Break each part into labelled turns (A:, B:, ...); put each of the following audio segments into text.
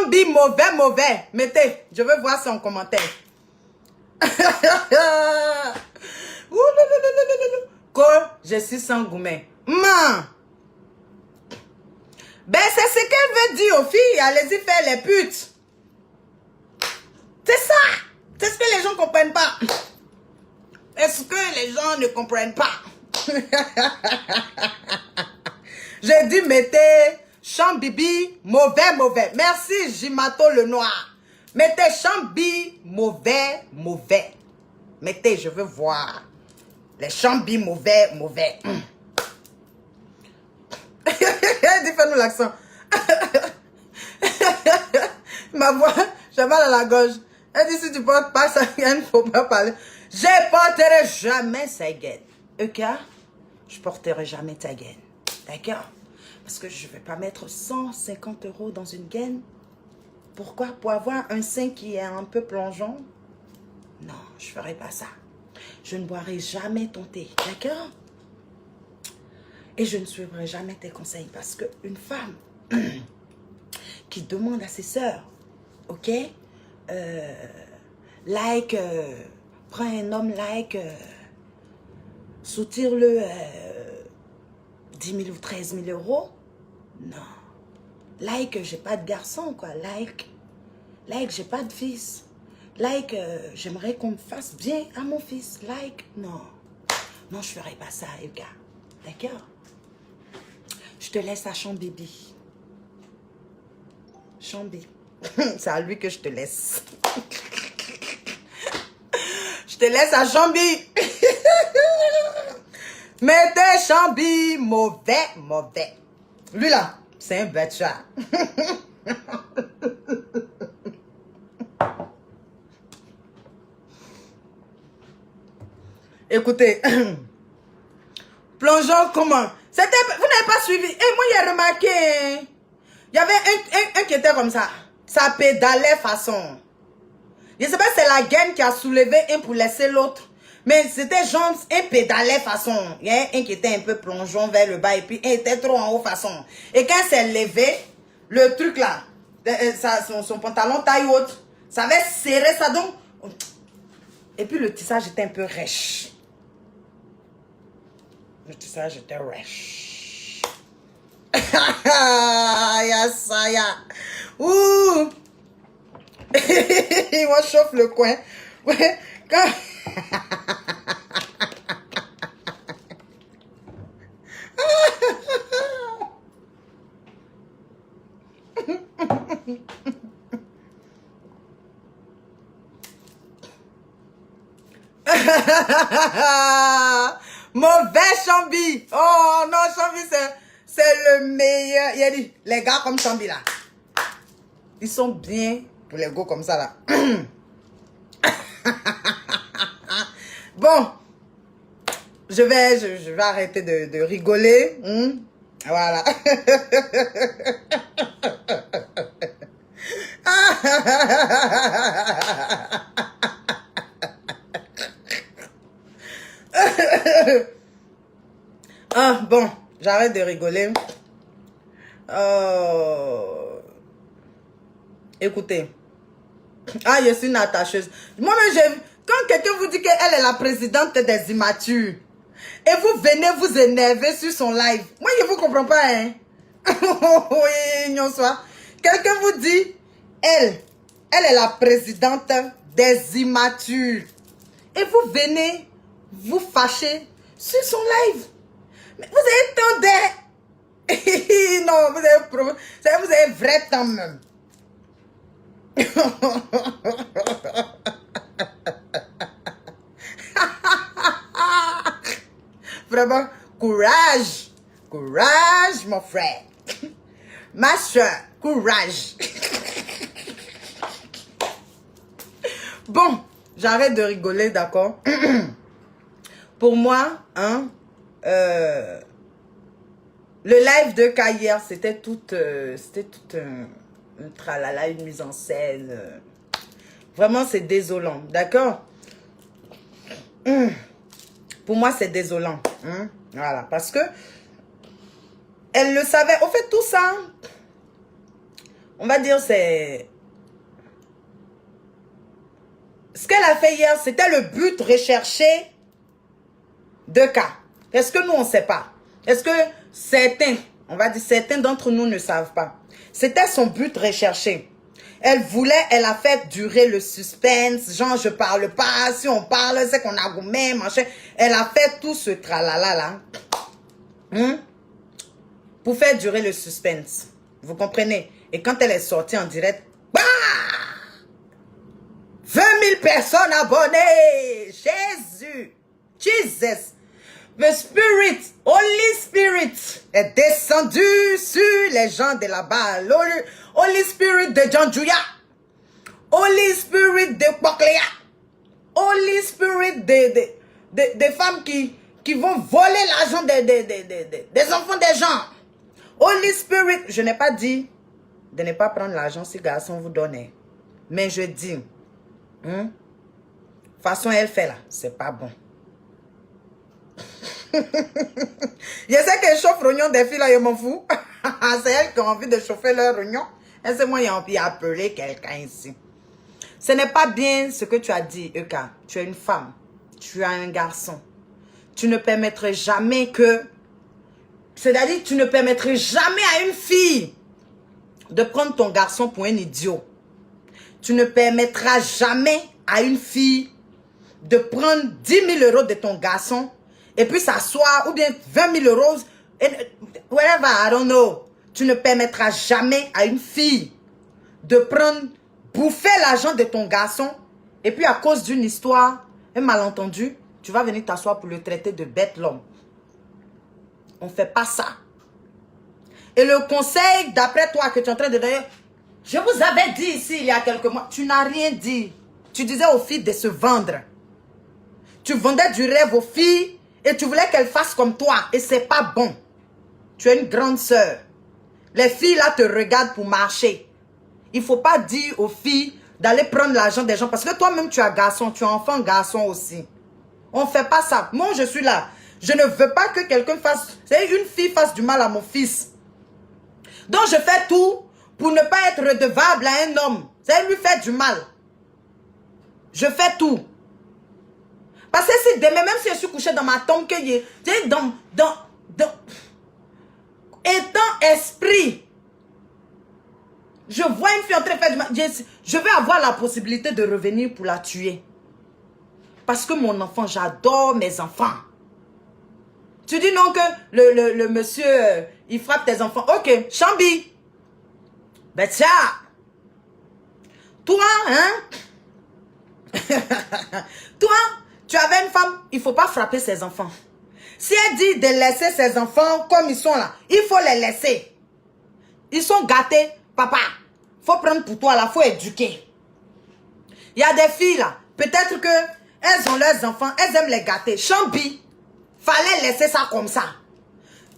A: Chambi, mauvais, mauvais. Mettez, je veux voir son commentaire. Que je suis sans gourmet. Man. Ben, c'est ce qu'elle veut dire aux filles. Allez-y faire les putes. C'est ça. C'est ce que les gens ne comprennent pas. Est-ce que les gens ne comprennent pas? J'ai dit, mettez Chambibi, mauvais, mauvais. Merci, Jimato le noir. Mettez Chambi, mauvais, mauvais. Mettez, je veux voir. Les Chambi, mauvais, mauvais. Elle dit, fais-nous l'accent. Ma voix, j'ai mal à la gorge. Elle dit, si tu portes pas ça, il ne faut pas parler. Je porterai jamais sa gaine. Ok? Je porterai jamais ta gaine. D'accord? Parce que je ne vais pas mettre 150 € dans une gaine. Pourquoi? Pour avoir un sein qui est un peu plongeant? Non, je ne ferai pas ça. Je ne boirai jamais ton thé. D'accord? Et je ne suivrai jamais tes conseils. Parce qu'une femme qui demande à ses sœurs, ok? Prends un homme soutire-le 10 000 ou 13 000 €. Non. J'ai pas de garçon, quoi. J'ai pas de fils. J'aimerais qu'on me fasse bien à mon fils. Non. Non, je ferai pas ça, les gars. D'accord? Je te laisse à Chambibi. Chambi. C'est à lui que je te laisse. Je te laisse à Chambi. Mettez Chambi, mauvais, mauvais. Lui là, c'est un bête chat. Écoutez, plongeons comment? Vous n'avez pas suivi. Et moi, j'ai remarqué, il y avait un qui était comme ça. Ça pédalait façon. Je ne sais pas si c'est la gaine qui a soulevé un pour laisser l'autre. Mais c'était genre un pédalait façon. Il y a un qui était un peu plongeant vers le bas et puis un était trop en haut façon. Et quand elle s'est levée, le truc là, son pantalon taille haute, ça avait serré ça donc. Et puis le tissage était un peu rêche. Le tissage était rêche. Ya ça, ya. Ouh. Moi, je chauffe le coin. Ouais. Quand... Mauvais Chambi. Oh non, Chambi, c'est le meilleur. Il a dit, les gars comme Chambi là, ils sont bien pour les gars comme ça là. Bon, je vais arrêter de rigoler. Voilà. Ah, bon, j'arrête de rigoler. Écoutez. Ah, je suis une attacheuse. Moi-même, quand quelqu'un vous dit qu'elle est la présidente des immatures, et vous venez vous énerver sur son live, moi, je ne vous comprends pas, hein. Oui, non, soit. Quelqu'un vous dit, elle est la présidente des immatures. Et vous venez vous fâcher sur son live. Mais vous avez tant de... Non, vous avez vrai temps même. Vraiment, courage. Courage, mon frère. Ma soeur, courage. Bon, j'arrête de rigoler, d'accord? Pour moi, hein, le live de K hier, c'était tout un tralala, une mise en scène. Vraiment, c'est désolant, d'accord? Pour moi, c'est désolant. Hein? Voilà, parce que elle le savait. Au fait, tout ça, on va dire, c'est... Ce qu'elle a fait hier, c'était le but recherché de cas. Est-ce que nous, on ne sait pas? Est-ce que certains, on va dire certains d'entre nous ne savent pas? C'était son but recherché. Elle voulait, elle a fait durer le suspense. Genre, je parle pas. Si on parle, c'est qu'on a gommé, machin. Elle a fait tout ce tralala là. Pour faire durer le suspense. Vous comprenez? Et quand elle est sortie en direct, bah! 20 000 personnes abonnées. Jésus. Jesus. The Spirit, Holy Spirit, est descendu sur les gens de là-bas. Holy Spirit de John Juya. Holy Spirit de Pocléa. Holy Spirit des femmes qui vont voler l'argent des enfants des gens. Holy Spirit, je n'ai pas dit de ne pas prendre l'argent si garçon vous donnait. Mais je dis, façon elle fait là, c'est pas bon. Je sais qu'elle chauffe l'oignon des filles là, je m'en fous. C'est elle qui a envie de chauffer leur oignon. Et c'est moi qui ai envie d'appeler quelqu'un ici. Ce n'est pas bien ce que tu as dit, Eka. Tu es une femme. Tu es un garçon. Tu ne permettrais jamais que... C'est-à-dire, tu ne permettrais jamais à une fille de prendre ton garçon pour un idiot. Tu ne permettras jamais à une fille de prendre 10 000 € de ton garçon et puis s'asseoir, ou bien 20 000 €, whatever, I don't know. Tu ne permettras jamais à une fille de prendre, bouffer l'argent de ton garçon, et puis à cause d'une histoire, un malentendu, tu vas venir t'asseoir pour le traiter de bête l'homme. On ne fait pas ça. Et le conseil, d'après toi, que tu es en train de donner, je vous avais dit ici, il y a quelques mois, tu n'as rien dit. Tu disais aux filles de se vendre. Tu vendais du rêve aux filles, et tu voulais qu'elles fassent comme toi. Et c'est pas bon. Tu es une grande sœur. Les filles là te regardent pour marcher. Il ne faut pas dire aux filles d'aller prendre l'argent des gens. Parce que toi-même tu es garçon. Tu es enfant garçon aussi. On ne fait pas ça. Moi je suis là. Je ne veux pas que quelqu'un fasse... une fille fasse du mal à mon fils. Donc je fais tout pour ne pas être redevable à un homme. C'est lui faire du mal. Je fais tout. Parce que si demain, même si je suis couché dans ma tombe, que étant esprit, je vois une fille en train de faire du mal, je vais avoir la possibilité de revenir pour la tuer. Parce que mon enfant, j'adore mes enfants. Tu dis non que le monsieur, il frappe tes enfants. Ok, Chambi. Ben tiens. Toi, hein? Toi, tu avais une femme, il ne faut pas frapper ses enfants. Si elle dit de laisser ses enfants comme ils sont là, il faut les laisser. Ils sont gâtés, papa. Il faut prendre pour toi là, il faut éduquer. Il y a des filles là, peut-être que elles ont leurs enfants, elles aiment les gâter. Chambi, fallait laisser ça comme ça.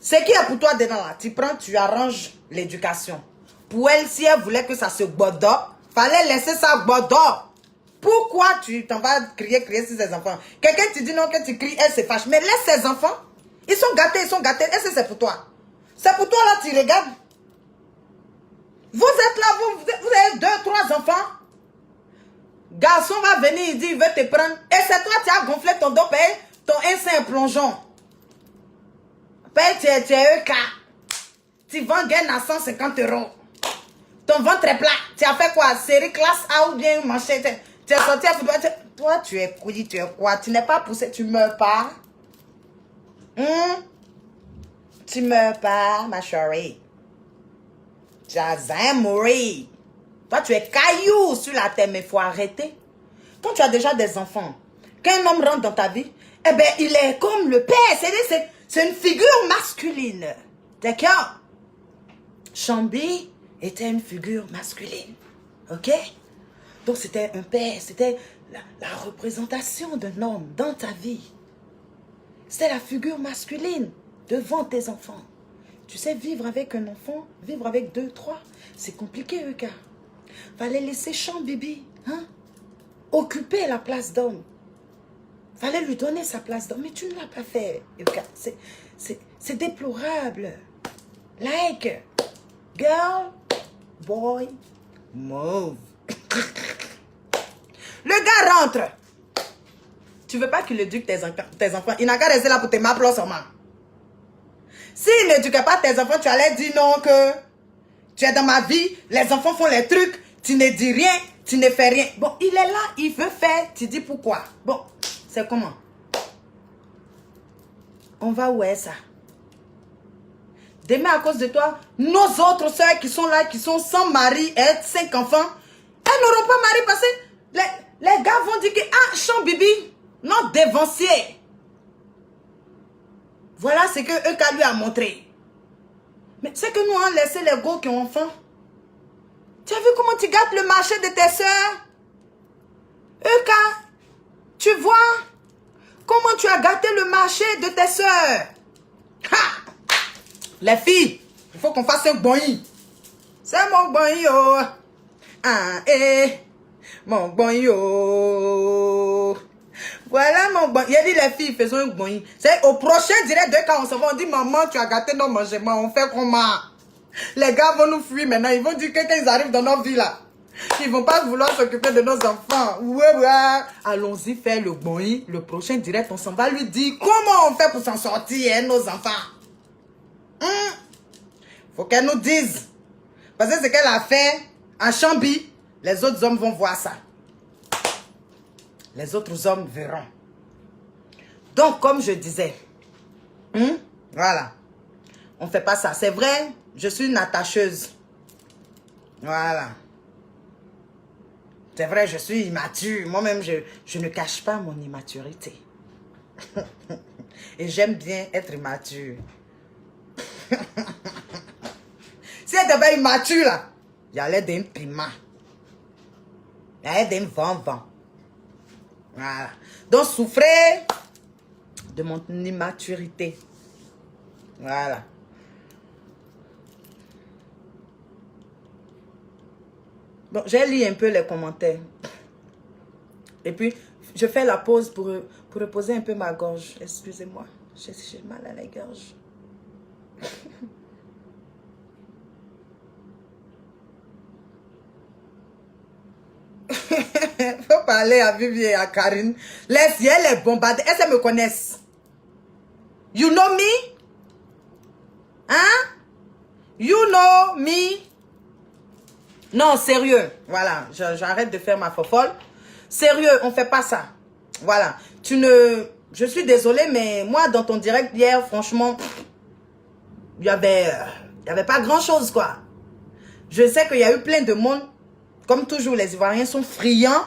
A: Ce qui est pour toi dedans là, tu prends, tu arranges l'éducation. Pour elle, si elle voulait que ça se bodo, fallait laisser ça bodo. Pourquoi tu t'en vas crier sur ses enfants? Quelqu'un te dit non, que tu cries, elle se fâche. Mais laisse ses enfants. Ils sont gâtés, ils sont gâtés. Est-ce que c'est pour toi? C'est pour toi là, tu regardes. Vous êtes là, vous avez 2, 3 enfants. Garçon va venir, il dit, il veut te prendre. Et c'est toi, tu as gonflé ton dos, paye ton instinct plongeon. Paye, tu es EK. Tu vends gain à 150 €. Ton ventre est plat. Tu as fait quoi? Série classe A ou bien manchette? Tu es sorti à football. Toi, tu es couilli, tu es quoi? Tu n'es pas poussé, tu meurs pas. Tu meurs pas, ma chérie. Tu as un mourir. Toi, tu es caillou sur la terre, mais il faut arrêter. Quand tu as déjà des enfants, quand un homme rentre dans ta vie, eh bien, il est comme le père. C'est une figure masculine. D'accord? Chambi était une figure masculine. Ok? Donc, c'était un père. C'était la représentation d'un homme dans ta vie. C'était la figure masculine devant tes enfants. Tu sais, vivre avec un enfant, vivre avec 2, 3, c'est compliqué, regarde. Fallait laisser champ bébé, hein? Occuper la place d'homme. Fallait lui donner sa place d'homme, mais tu ne l'as pas fait. C'est déplorable. Like, girl, boy, move. Le gars rentre. Tu veux pas qu'il éduque tes enfants. Il n'a qu'à rester là pour tes maplos seulement. S'il n'éduquait pas tes enfants, tu allais dire non que tu es dans ma vie, les enfants font les trucs, tu ne dis rien, tu ne fais rien. Bon, il est là, il veut faire, tu dis pourquoi. Bon, c'est comment? On va où est ça? Demain, à cause de toi, nos autres soeurs qui sont là, qui sont sans mari et 5 enfants, elles n'auront pas mari parce que les gars vont dire que, ah, Chant Bibi, non dévancier. Voilà ce que Euka lui a montré. Mais c'est que nous, on laisse les gars qui ont faim. Tu as vu comment tu gâtes le marché de tes soeurs? Euka, tu vois comment tu as gâté le marché de tes soeurs? Ha! Les filles, il faut qu'on fasse un boing. C'est mon boing, oh. Ah, mon boing, oh. Voilà mon boing. Il a dit les filles, faisons un boing. C'est au prochain direct de quand on se va, on dit maman, tu as gâté nos mangements, on fait comment? Les gars vont nous fuir maintenant, ils vont dire que quand ils arrivent dans nos vies là, ils vont pas vouloir s'occuper de nos enfants. Ouais, ouais. Allons-y faire le boing. Le prochain direct, on s'en va lui dire comment on fait pour s'en sortir, hein, nos enfants. Faut qu'elle nous dise. Parce que ce qu'elle a fait à Chambi, les autres hommes vont voir ça. Les autres hommes verront. Donc, comme je disais, voilà. On ne fait pas ça. C'est vrai, je suis une attacheuse. Voilà. C'est vrai, je suis immature. Moi-même, je ne cache pas mon immaturité. Et j'aime bien être immature. Si elle était pas immature, là, il y allait d'un piment. Il y allait d'un vent. Voilà. Donc, souffrez de mon immaturité. Voilà. Bon, j'ai lu un peu les commentaires. Et puis, je fais la pause pour reposer un peu ma gorge. Excusez-moi, j'ai mal à la gorge. Faut parler à Vivi et à Karine. Laisse, elle est bombardée. Est-ce qu'elles me connaissent? You know me? Hein? You know me? Non, sérieux. Voilà, j'arrête de faire ma fofolle. Sérieux, on fait pas ça. Voilà. Je suis désolée, mais moi, dans ton direct hier, franchement, il y avait pas grand-chose, quoi. Je sais qu'il y a eu plein de monde. Comme toujours, les Ivoiriens sont friands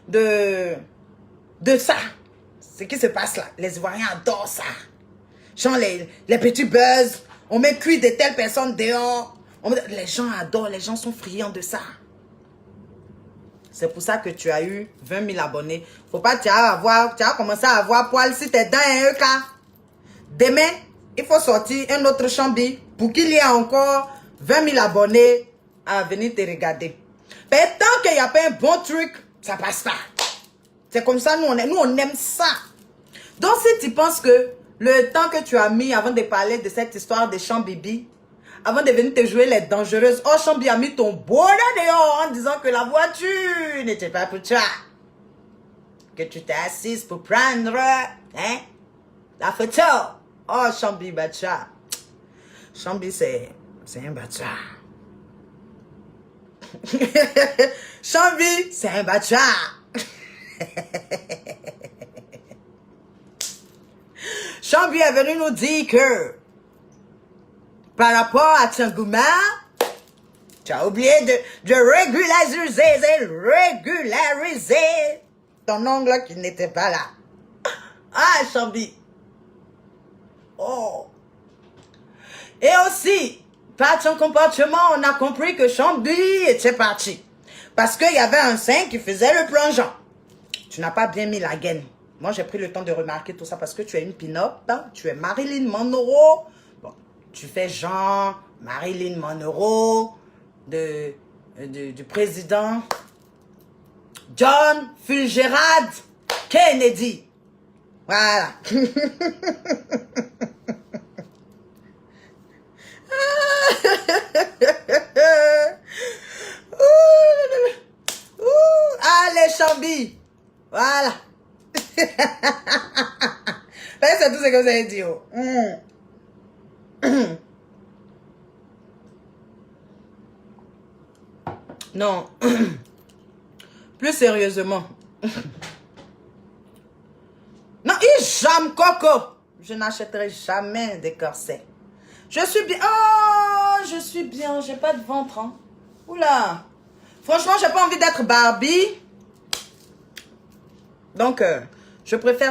A: de ça. Ce qui se passe là. Les Ivoiriens adorent ça. Genre les petits buzz. On met cuit de telles personnes dehors. Les gens adorent, les gens sont friands de ça. C'est pour ça que tu as eu 20 000 abonnés. Faut pas tu as commencé à avoir poil si t'es dans un cas. Demain, il faut sortir un autre chambi pour qu'il y ait encore 20 000 abonnés à venir te regarder. Mais tant qu'il n'y a pas un bon truc, ça passe pas. C'est comme ça, nous on aime ça. Donc si tu penses que le temps que tu as mis avant de parler de cette histoire de Chant Bibi, avant de venir te jouer les dangereuses, oh Chambi a mis ton bonnet dehors en disant que la voiture n'était pas pour toi. Que tu t'es assise pour prendre la photo. Oh Chambi Bacha. Chambi c'est un Bacha. Chambi c'est un Bacha. Chambi est venu nous dire que par rapport à Tchangouma, tu as oublié de régulariser ton ongle qui n'était pas là. Ah, Chambi. Oh. Et aussi, par ton comportement, on a compris que Chambi était parti. Parce qu'il y avait un sein qui faisait le plongeon. Tu n'as pas bien mis la gaine. Moi, j'ai pris le temps de remarquer tout ça parce que tu es une pin-up. Tu es Marilyn Monroe. Bon, tu fais genre Marilyn Monroe du président John Fitzgerald Kennedy. Voilà. Allez, Chambi. Voilà. C'est tout ce que vous avez dit. Oh. Non. Plus sérieusement. Non, il jame Coco. Je n'achèterai jamais des corsets. Je suis bien. Oh, je suis bien. J'ai pas de ventre. Hein. Oula. Franchement, j'ai pas envie d'être Barbie. Donc, je préfère